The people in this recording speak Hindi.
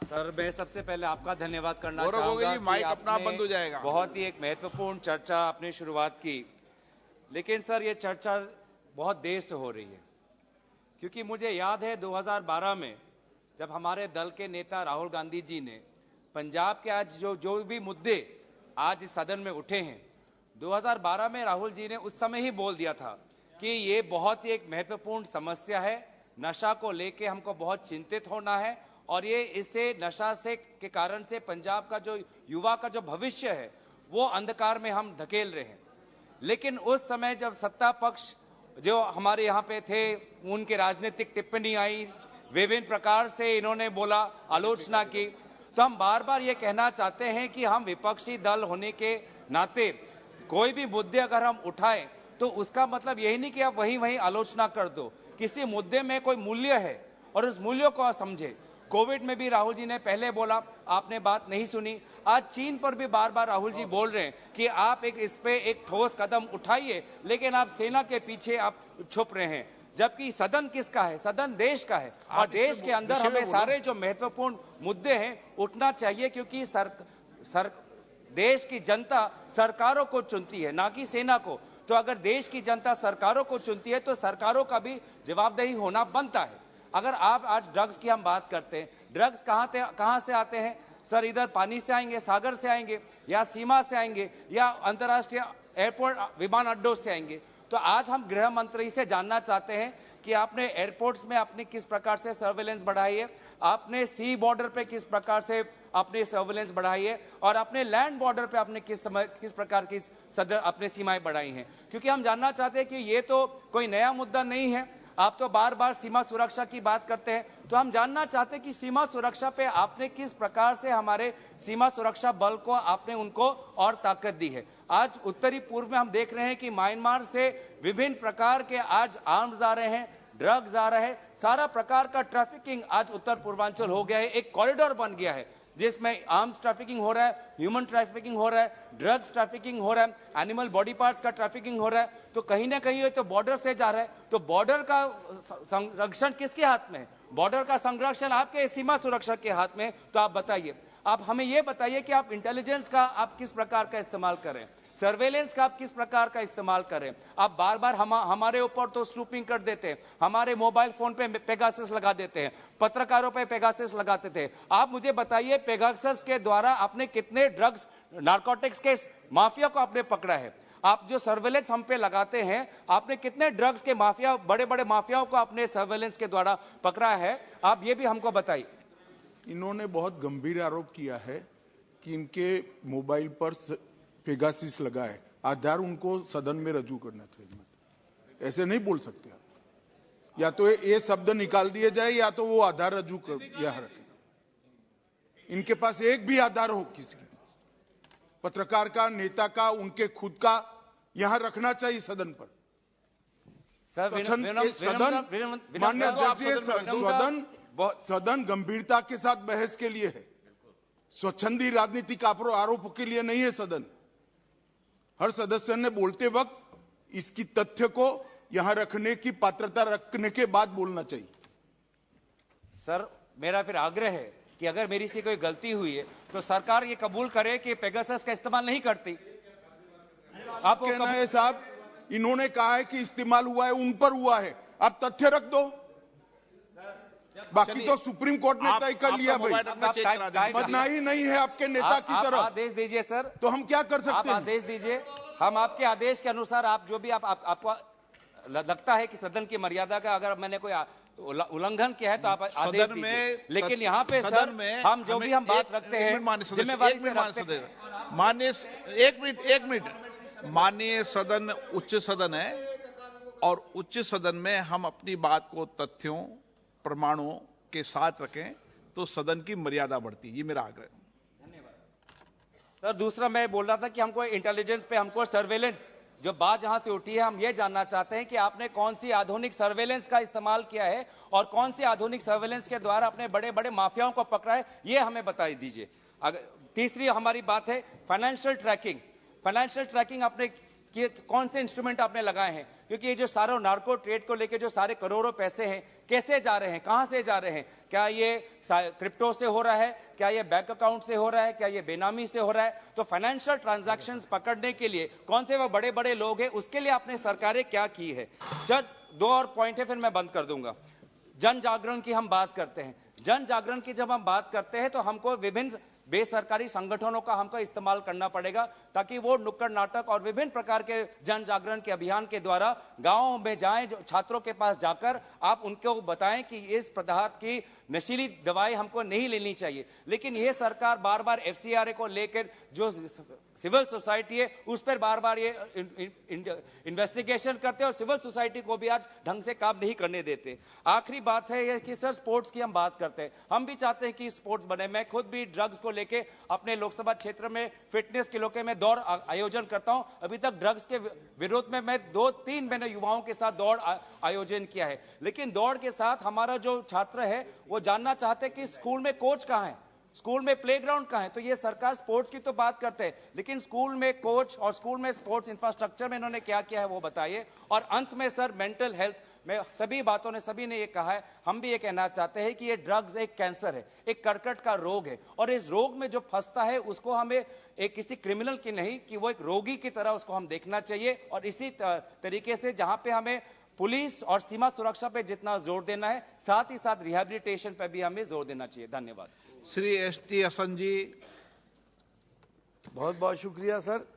सर, मैं सबसे पहले आपका धन्यवाद करना गौरव चाहूंगा गोगोई जी, माइक कि अपना आपने बंद हो जाएगा। बहुत ही एक महत्वपूर्ण चर्चा आपने शुरुआत की, लेकिन सर ये चर्चा बहुत देर से हो रही है, क्योंकि मुझे याद है 2012 में जब हमारे दल के नेता राहुल गांधी जी ने पंजाब के आज जो भी मुद्दे आज इस सदन में उठे हैं, 2012 में राहुल जी ने उस समय ही बोल दिया था कि ये बहुत ही एक महत्वपूर्ण समस्या है, नशा को लेके हमको बहुत चिंतित होना है और ये इससे नशा से के कारण से पंजाब का जो युवा का जो भविष्य है वो अंधकार में हम धकेल रहे हैं। लेकिन उस समय जब सत्ता पक्ष जो हमारे यहाँ पे थे, उनके राजनीतिक टिप्पणी आई, विभिन्न प्रकार से इन्होंने बोला, आलोचना की, तो हम बार बार ये कहना चाहते हैं कि हम विपक्षी दल होने के नाते कोई भी मुद्दे अगर हम उठाएं तो उसका मतलब यही नहीं कि आप वहीं आलोचना कर दो। किसी मुद्दे में कोई मूल्य है और उस मूल्य को समझे। कोविड में भी राहुल जी ने पहले बोला, आपने बात नहीं सुनी। आज चीन पर भी बार बार राहुल जी बोल रहे हैं कि आप इस पे एक ठोस कदम उठाइए, लेकिन आप सेना के पीछे आप छुप रहे हैं। जबकि सदन किसका है? सदन देश का है और देश के अंदर हमें सारे जो महत्वपूर्ण मुद्दे हैं उठना चाहिए, क्योंकि देश की जनता सरकारों को चुनती है, ना कि सेना को। तो अगर देश की जनता सरकारों को चुनती है तो सरकारों का भी जवाबदेही होना बनता है। अगर आप आज ड्रग्स की हम बात करते हैं, ड्रग्स कहाँ से आते हैं सर? इधर पानी से आएंगे, सागर से आएंगे, या सीमा से आएंगे, या अंतर्राष्ट्रीय एयरपोर्ट विमान अड्डों से आएंगे। तो आज हम गृह मंत्री से जानना चाहते हैं कि आपने एयरपोर्ट्स में अपनी किस प्रकार से सर्वेलेंस बढ़ाई है, आपने सी बॉर्डर पे किस प्रकार से अपनी सर्वेलेंस बढ़ाई है, और अपने लैंड बॉर्डर पे आपने किस प्रकार की अपने सीमाएं बढ़ाई हैं। क्योंकि हम जानना चाहते हैं कि ये तो कोई नया मुद्दा नहीं है। आप तो बार बार सीमा सुरक्षा की बात करते हैं, तो हम जानना चाहते हैं कि सीमा सुरक्षा पे आपने किस प्रकार से हमारे सीमा सुरक्षा बल को आपने उनको और ताकत दी है। आज उत्तरी पूर्व में हम देख रहे हैं कि म्यांमार से विभिन्न प्रकार के आज आर्म्स आ रहे हैं, ड्रग्स आ रहे हैं, सारा प्रकार का ट्रैफिकिंग आज उत्तर पूर्वांचल हो गया है, एक कॉरिडोर बन गया है जिसमें आर्म्स ट्रैफिकिंग हो रहा है, ह्यूमन ट्रैफिकिंग हो रहा है, ड्रग्स ट्रैफिकिंग हो रहा है, एनिमल बॉडी पार्ट्स का ट्रैफिकिंग हो रहा है। तो कहीं ना कहीं ये तो बॉर्डर से जा रहा है। तो बॉर्डर का संरक्षण किसके हाथ में है? बॉर्डर का संरक्षण आपके सीमा सुरक्षा के हाथ में। तो आप बताइए, आप हमें ये बताइए कि आप इंटेलिजेंस का आप किस प्रकार का इस्तेमाल करें, सर्वेलेंस का आप किस प्रकार का इस्तेमाल करें। आप बार बार हमारे ऊपर तो स्नूपिंग कर देते हैं, हमारे मोबाइल फोन पे पेगासस लगा देते हैं, पत्रकारों पे पेगासस लगाते थे। आप मुझे बताइए, पेगासस के द्वारा आपने कितने ड्रग्स नारकोटिक्स के माफिया को आपने पकड़ा है? आप जो सर्वेलेंस हम पे लगाते हैं, आपने कितने ड्रग्स के माफिया, बड़े बड़े माफियाओं को आपने सर्वेलेंस के द्वारा पकड़ा है? आप ये भी हमको बताइए। इन्होंने बहुत गंभीर आरोप किया है कि इनके मोबाइल पर पेगासिस लगा है। आधार उनको सदन में रजू करना चाहिए। ऐसे नहीं बोल सकते आप। या तो ये शब्द निकाल दिए जाए या तो वो आधार रजू कर यहाँ रखें। इनके पास एक भी आधार हो, किसी पत्रकार का, नेता का, उनके खुद का, यहाँ रखना चाहिए सदन पर। सदन गंभीरता के साथ बहस के लिए है, स्वच्छंदी राजनीतिक आरोपों के लिए नहीं है सदन। हर सदस्य ने बोलते वक्त इसकी तथ्य को यहां रखने की पात्रता रखने के बाद बोलना चाहिए। सर, मेरा फिर आग्रह है कि अगर मेरी से कोई गलती हुई है तो सरकार ये कबूल करे कि पेगासस का इस्तेमाल नहीं करती। आप कहना है साहब, इन्होंने कहा है कि इस्तेमाल हुआ है, उन पर हुआ है, आप तथ्य रख दो। बाकी तो सुप्रीम कोर्ट ने तय कर लिया भाई, बदनामी नहीं है आपके नेता की तरफ। आदेश दीजिए सर, तो हम क्या कर सकते हैं? आदेश दीजिए, हम आपके आदेश के अनुसार आप जो भी आपको लगता है कि सदन की मर्यादा का अगर मैंने कोई उल्लंघन किया है तो आप आदेश दीजिए। लेकिन यहाँ पे सर हम जो भी हम बात रखते हैं जिम्मेवारी से रखते हैं। माननीय एक मिनट माननीय सदन उच्च सदन है और उच्च सदन में हम अपनी बात को तथ्यों प्रमाणों के साथ रखें तो सदन की मर्यादा बढ़ती। ये मेरा आग्रह है। धन्यवाद सर। दूसरा मैं बोल रहा था कि हमको इंटेलिजेंस पे, हमको सर्वेलेंस जो बात जहां से उठी है, हम ये जानना चाहते हैं कि आपने कौन सी आधुनिक सर्वेलेंस का इस्तेमाल किया है और कौन सी आधुनिक सर्वेलेंस के द्वारा अपने बड़े बड़े माफियाओं को पकड़ा है, ये हमें बता दीजिए। तीसरी हमारी बात है फाइनेंशियल ट्रैकिंग। फाइनेंशियल ट्रैकिंग आपने कि कौन से इंस्ट्रूमेंट आपने लगाए हैं, क्योंकि ये जो सारा नार्को ट्रेड को लेके जो सारे करोड़ों पैसे हैं कैसे जा रहे हैं, कहां से जा रहे हैं, क्या ये क्रिप्टो से हो रहा है, क्या ये बैंक अकाउंट से हो रहा है, क्या ये बेनामी से हो रहा है। तो फाइनेंशियल ट्रांजैक्शंस पकड़ने के लिए कौन से वो बड़े बड़े लोग हैं, उसके लिए आपने सरकारें क्या की है। जब 2 और पॉइंट है, फिर मैं बंद कर दूंगा। जन जागरण की हम बात करते हैं, जन जागरण की जब हम बात करते हैं तो हमको विभिन्न बेसरकारी संगठनों का हमको इस्तेमाल करना पड़ेगा, ताकि वो नुक्कड़ नाटक और विभिन्न प्रकार के जन जागरण के अभियान के द्वारा गांवों में जाएं, जो छात्रों के पास जाकर आप उनको बताएं कि इस पदार्थ की नशीली दवाई हमको नहीं लेनी चाहिए। लेकिन यह सरकार बार बार FCRA को लेकर जो सिविल सोसाइटी है उस पर बार बार ये इन्वेस्टिगेशन करते हैं और सिविल सोसाइटी को भी आज ढंग से काम नहीं करने देते। आखिरी बात है ये कि सर स्पोर्ट्स की हम बात करते हैं, हम भी चाहते हैं कि स्पोर्ट्स बने। मैं खुद भी ड्रग्स को लेके अपने लोकसभा क्षेत्र में फिटनेस के लोके में दौड़ आयोजन करता हूं। अभी तक ड्रग्स के विरोध में मैं 2-3 मैंने युवाओं के साथ दौड़ आयोजन किया है। लेकिन दौड़ के साथ हमारा जो छात्र है वो जानना चाहते हैं कि स्कूल में कोच कहां है, स्कूल में प्लेग्राउंड कहां है। तो ये सरकार स्पोर्ट्स की तो बात करते हैं, लेकिन स्कूल में कोच और स्कूल में स्पोर्ट्स इंफ्रास्ट्रक्चर में इन्होंने क्या किया है वो बताइए। और अंत में सर मेंटल हेल्थ में सभी ने ये कहा है, हम भी ये कहना चाहते हैं कि ये ड्रग्स एक कैंसर है, एक कर्कट का रोग है, और इस रोग में जो फंसता है उसको हमें एक किसी क्रिमिनल की नहीं कि वो एक रोगी की तरह उसको हम देखना चाहिए। और इसी तरीके से जहां पे हमें पुलिस और सीमा सुरक्षा पे जितना जोर देना है, साथ ही साथ रिहैबिलिटेशन पे भी हमें जोर देना चाहिए। धन्यवाद। श्री ST हसन जी। बहुत बहुत शुक्रिया सर।